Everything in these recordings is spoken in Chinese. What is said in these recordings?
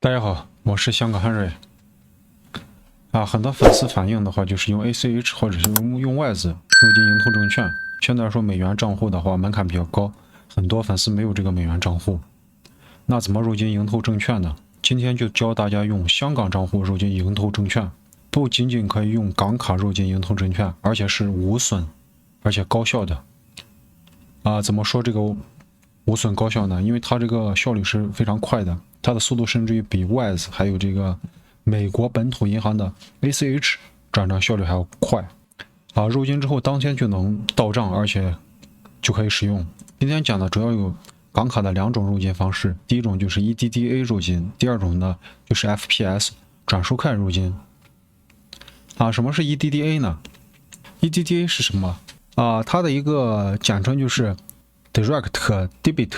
大家好，我是香港汉瑞。很多粉丝反映的话，就是用 ACH 或者是用外资入金盈透证券。相对来说，美元账户的话门槛比较高，很多粉丝没有这个美元账户。那怎么入金盈透证券呢？今天就教大家用香港账户入金盈透证券，不仅仅可以用港卡入金盈透证券，而且是无损，而且高效的。怎么说这个无损高效呢？因为它这个效率是非常快的，它的速度甚至于比 Wise 还有这个美国本土银行的 ACH 转账效率还要快。入金之后当天就能到账，而且就可以使用。今天讲的主要有港卡的两种入金方式，第一种就是 EDDA 入金，第二种呢就是 FPS 转收看入金。什么是 EDDA 呢？ EDDA 是什么？它的一个简称就是 Direct Debit，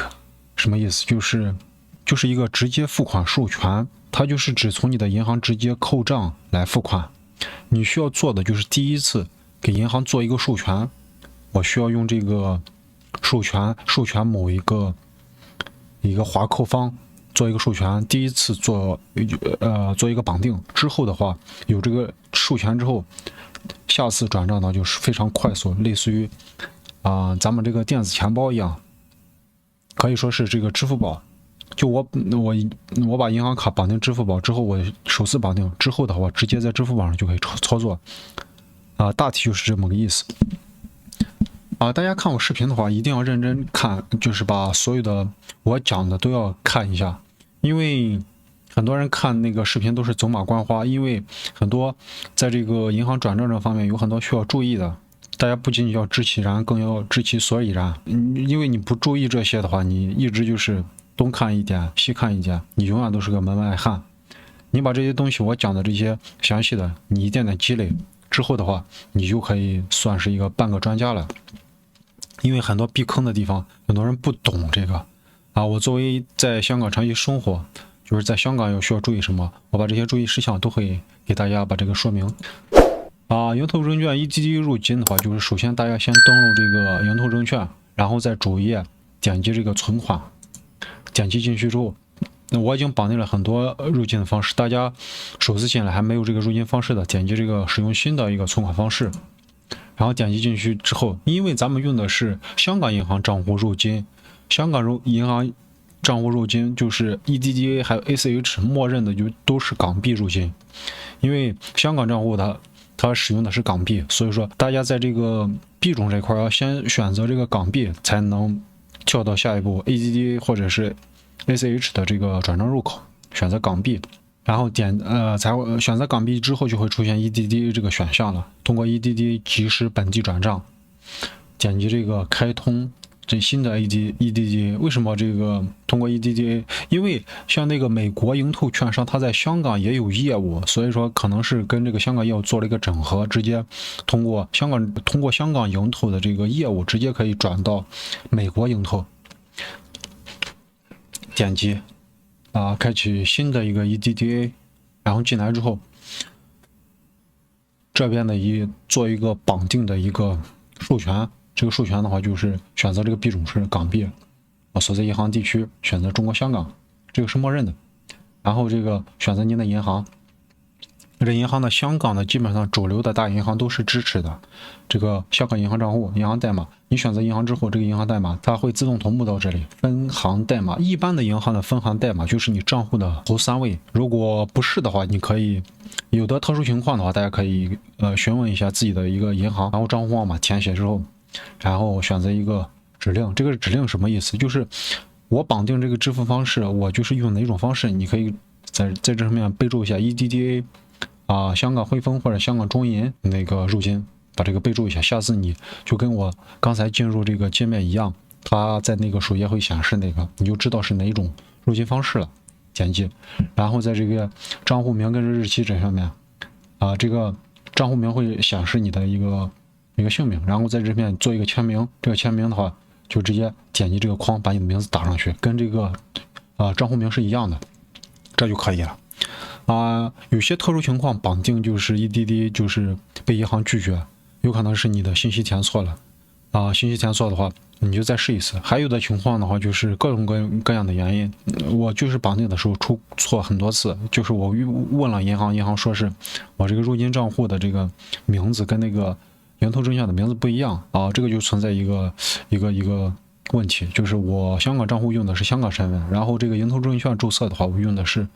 什么意思？就是一个直接付款授权，它就是指从你的银行直接扣账来付款。你需要做的就是第一次给银行做一个授权，我需要用这个授权某一个划扣方做一个授权，第一次做一个绑定之后的话，有这个授权之后，下次转账呢就是非常快速，类似于咱们这个电子钱包一样，可以说是这个支付宝。就我把银行卡绑定支付宝之后，我首次绑定之后的话，直接在支付宝上就可以操作。大体就是这么个意思。大家看我视频的话，一定要认真看，就是把所有的我讲的都要看一下，因为很多人看那个视频都是走马观花，因为很多在这个银行转账这方面有很多需要注意的。大家不仅仅要知其然，更要知其所以然。因为你不注意这些的话，你一直就是东看一点西看一点，你永远都是个门外汉。你把这些东西我讲的这些详细的，你一点点积累之后的话，你就可以算是半个专家了。因为很多避坑的地方，很多人不懂这个我作为在香港长期生活，就是在香港有需要注意什么，我把这些注意事项都会给大家把这个说明。盈透证券 EDD 入金的话，就是首先大家先登录这个盈透证券，然后在主页点击这个存款，点击进去之后，我已经绑定了很多入金的方式，大家首次进来还没有这个入金方式的，点击这个使用新的一个存款方式，然后点击进去之后，因为咱们用的是香港银行账户入金，香港银行账户入金就是 EDDA 还有 ACH 默认的就都是港币入金，因为香港账户它使用的是港币，所以说大家在这个币种这块要先选择这个港币，才能跳到下一步 EDDA 或者是 ACH 的这个转账入口，选择港币，然后才会选择港币之后就会出现 EDDA 这个选项了。通过 EDDA 即时本地转账，点击这个开通这新的 EDDA。 为什么这个通过 EDDA？ 因为像那个美国盈透券商，它在香港也有业务，所以说可能是跟这个香港业务做了一个整合，直接通过香港盈透的这个业务，直接可以转到美国盈透。点击开启新的一个 EDDA， 然后进来之后，这边的做一个绑定的一个授权。这个授权的话，就是选择这个币种是港币，所在银行地区选择中国香港，这个是默认的。然后这个选择您的银行，这银行的香港的基本上主流的大银行都是支持的。这个香港银行账户、银行代码，你选择银行之后，这个银行代码它会自动同步到这里。分行代码，一般的银行的分行代码就是你账户的头3位，如果不是的话，你可以有的特殊情况的话，大家可以询问一下自己的一个银行，然后账户号码填写之后，然后选择一个指令。这个指令什么意思？就是我绑定这个支付方式，我就是用哪种方式，你可以在这上面备注一下 EDDA 香港汇丰或者香港中银那个入金，把这个备注一下。下次你就跟我刚才进入这个界面一样，它在那个首页会显示那个，你就知道是哪种入金方式了。点击，然后在这个账户名跟日期这上面这个账户名会显示你的一个姓名，然后在这边做一个签名。这个签名的话，就直接点击这个框，把你的名字打上去，跟这个账户名是一样的，这就可以了。有些特殊情况绑定就是 EDD 就是被银行拒绝，有可能是你的信息填错了信息填错的话，你就再试一次。还有的情况的话，就是各种各样的原因，我就是绑定的时候出错很多次，就是我问了银行，银行说是我这个入金账户的这个名字跟那个盈投证券的名字不一样这个就存在一个问题，就是我香港账户用的是香港身份，然后这个盈投证券注册的话，我用的是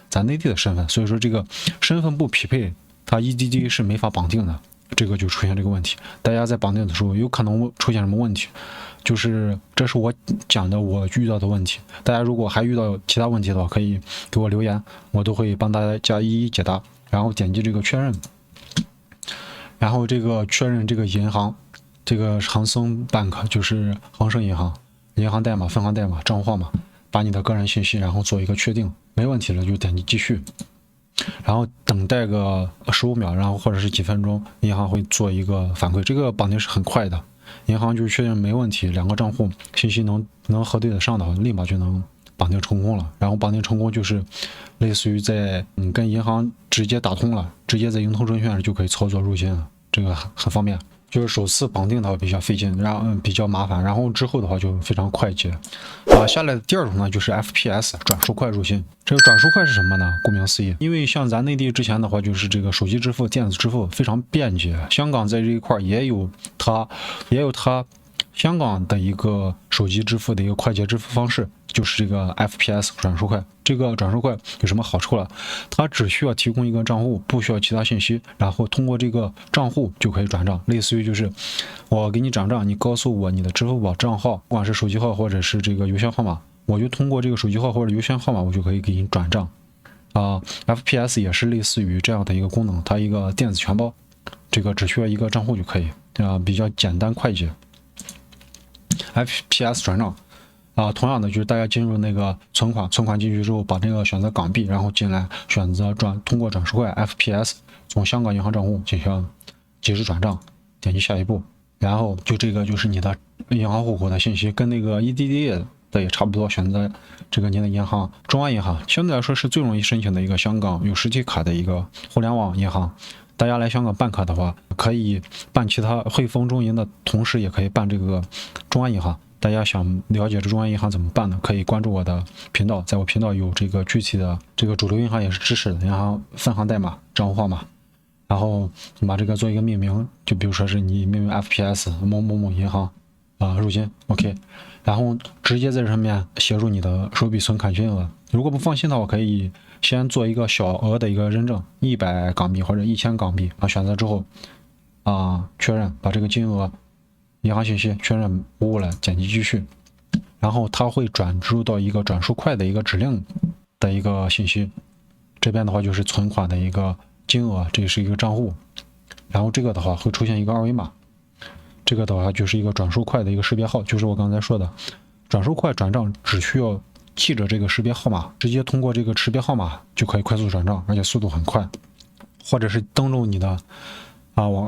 咱内地的身份，所以说这个身份不匹配，它 EDD 是没法绑定的。这个就出现这个问题，大家在绑定的时候有可能出现什么问题？就是这是我讲的我遇到的问题。大家如果还遇到其他问题的话，可以给我留言，我都会帮大家一一解答。然后点击这个确认，然后这个确认这个银行，这个恒生 bank 就是恒生银行，银行代码、分行代码、账户号码，把你的个人信息然后做一个确定，没问题了就点击继续。然后等待个15秒，然后或者是几分钟，银行会做一个反馈。这个绑定是很快的，银行就确认没问题，两个账户信息能核对得上的话，立马就能绑定成功了。然后绑定成功就是类似于在你跟银行直接打通了，直接在盈投证券就可以操作入金了，这个很方便。就是首次绑定的话比较费劲，然后比较麻烦，然后之后的话就非常快捷。下来的第二种呢就是 FPS 转数快入金。这个转数快是什么呢？顾名思义，因为像咱内地之前的话就是这个手机支付、电子支付非常便捷，香港在这一块也有它香港的一个手机支付的一个快捷支付方式，就是这个 FPS 转数快。这个转数快有什么好处了？它只需要提供一个账户，不需要其他信息，然后通过这个账户就可以转账。类似于就是我给你转账，你告诉我你的支付宝账号，不管是手机号或者是这个邮箱号码，我就通过这个手机号或者邮箱号码，我就可以给你转账。FPS 也是类似于这样的一个功能，它一个电子钱包，这个只需要一个账户就可以，比较简单快捷。FPS 转账同样的就是大家进入那个存款进去之后，把这个选择港币，然后进来选择通过转数快 FPS 从香港银行账户进行即时转账，点击下一步，然后就这个就是你的银行户口的信息，跟那个 EDD 的也差不多，选择这个您的银行，中安银行相对来说是最容易申请的一个香港有实体卡的一个互联网银行。大家来香港办卡的话，可以办其他汇丰、中银的同时，也可以办这个中安银行。大家想了解这中安银行怎么办呢？可以关注我的频道，在我频道有这个具体的这个主流银行也是支持的，银行分行代码、账户号码，然后你把这个做一个命名，就比如说是你命名 FPS 某某某银行入金 OK， 然后直接在这上面写入你的手笔存款金额。如果不放心的话，可以先做一个小额的一个认证，100港币或者1000港币选择之后确认，把这个金额银行信息确认无误了，点击继续，然后它会转入到一个转数快的一个指令的一个信息，这边的话就是存款的一个金额，这是一个账户，然后这个的话会出现一个二维码，这个的话就是一个转数快的一个识别号，就是我刚才说的转数快转账只需要记着这个识别号码，直接通过这个识别号码就可以快速转账，而且速度很快。或者是登录你的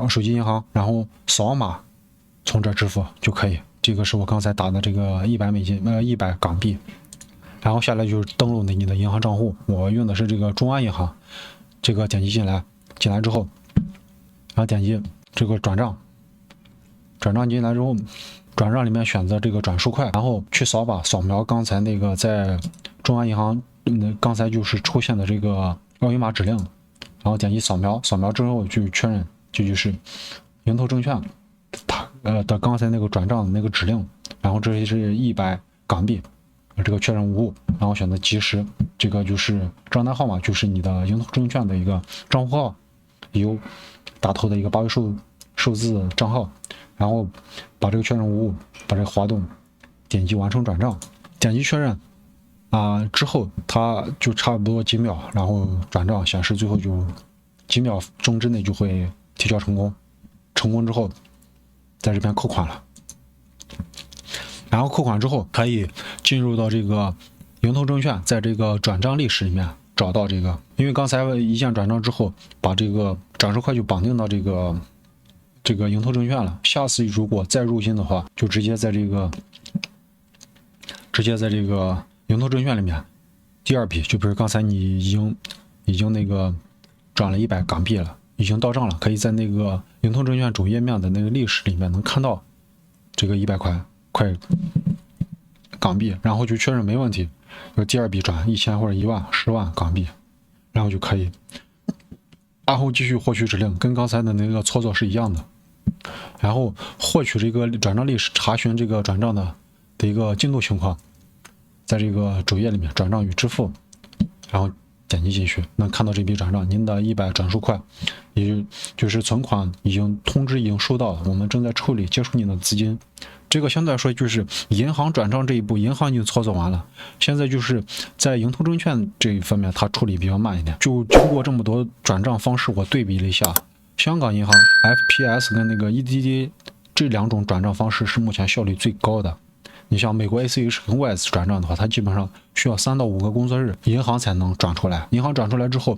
手机银行，然后扫码从这支付就可以。这个是我刚才打的这个100港币。然后下来就是登录你的银行账户，我用的是这个中安银行，这个点击进来之后，然后点击这个转账进来之后，转账里面选择这个转数快，然后去扫描刚才那个在中安银行刚才就是出现的这个二维码指令，然后点击扫描之后就确认，这就是盈投证券的刚才那个转账的那个指令，然后这是100港币，这个确认无误，然后选择及时，这个就是账单号码，就是你的盈投证券的一个账户号，有打头的一个8位数字账号，然后把这个确认无误，把这个滑动点击完成转账，点击确认之后它就差不多几秒，然后转账显示最后就几秒钟之内就会提交成功之后在这边扣款了，然后扣款之后可以进入到这个盈投证券，在这个转账历史里面找到这个，因为刚才一键转账之后把这个转数快就绑定到这个盈投证券了，下次如果再入金的话，就直接在这个盈投证券里面第二笔，就比如刚才你已经那个转了100港币了，已经到账了，可以在那个盈投证券主页面的那个历史里面能看到这个100块港币，然后就确认没问题，第二笔转1000或者1万、10万港币，然后就可以，然后继续获取指令，跟刚才的那个操作是一样的。然后获取这个转账历史，查询这个转账的一个进度情况，在这个主页里面转账与支付，然后点击进去，能看到这笔转账，您的100转数快，也就是存款通知已经收到了，我们正在处理接收您的资金。这个相对来说就是银行转账这一步，银行已经操作完了，现在就是在盈通证券这一方面，它处理比较慢一点。就经过这么多转账方式，我对比了一下，香港银行 FPS 跟那个 EDD 这2种转账方式是目前效率最高的。你像美国 ACH 跟 Wise 转账的话，它基本上需要3到5个工作日，银行才能转出来。银行转出来之后，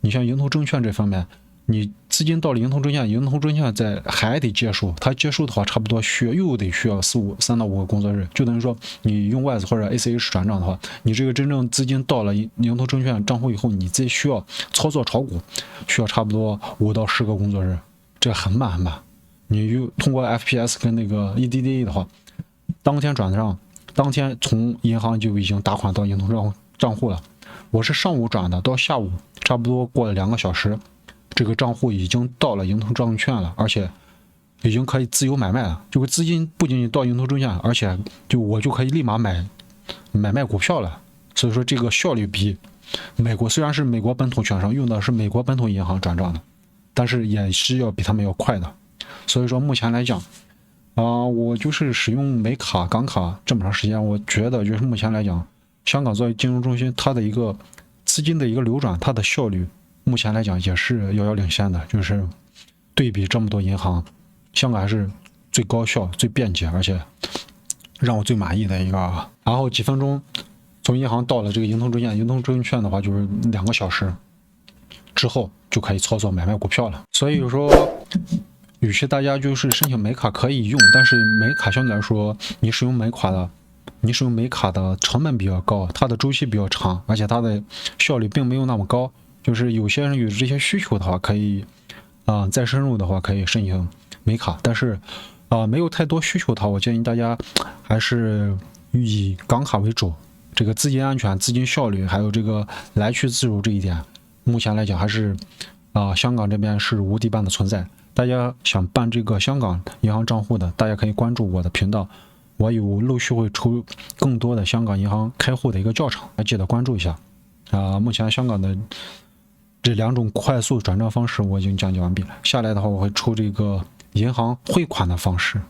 你像盈通证券这方面，你资金到了盈通证券，盈通证券还得接收，它接收的话差不多又得需要3到5个工作日，就等于说你用 Wise 或者 ACH 转账的话，你这个真正资金到了盈通证券账户以后，你再需要操作炒股，需要差不多5到10个工作日，这很慢很慢。你通过 FPS 跟那个 EDD 的话，当天转账，当天从银行就已经打款到盈通账户了。我是上午转的，到下午差不多过了2个小时，这个账户已经到了盈通证券了，而且已经可以自由买卖了。这个资金不仅仅到盈通证券，而且我就可以立马买卖股票了。所以说这个效率比美国，虽然是美国本土券商用的是美国本土银行转账的，但是也是要比他们要快的。所以说目前来讲，我就是使用美卡、港卡这么长时间，我觉得就是目前来讲，香港作为金融中心，它的一个资金的一个流转，它的效率目前来讲也是遥遥领先的。就是对比这么多银行，香港还是最高效、最便捷，而且让我最满意的一个。然后几分钟从银行到了这个盈通证券，盈通证券的话就是2个小时之后就可以操作买卖股票了。所以说，与其大家就是申请美卡可以用，但是美卡相对来说，你使用美卡的成本比较高，它的周期比较长，而且它的效率并没有那么高。就是有些人有这些需求的话，可以再深入的话可以申请美卡，但是没有太多需求的话，我建议大家还是以港卡为主。这个资金安全、资金效率，还有这个来去自如这一点，目前来讲还是香港这边是无敌般的存在。大家想办这个香港银行账户的，大家可以关注我的频道，我有陆续会出更多的香港银行开户的一个教程，记得关注一下。目前香港的这2种快速转账方式我已经讲解完毕了，下来的话我会出这个银行汇款的方式。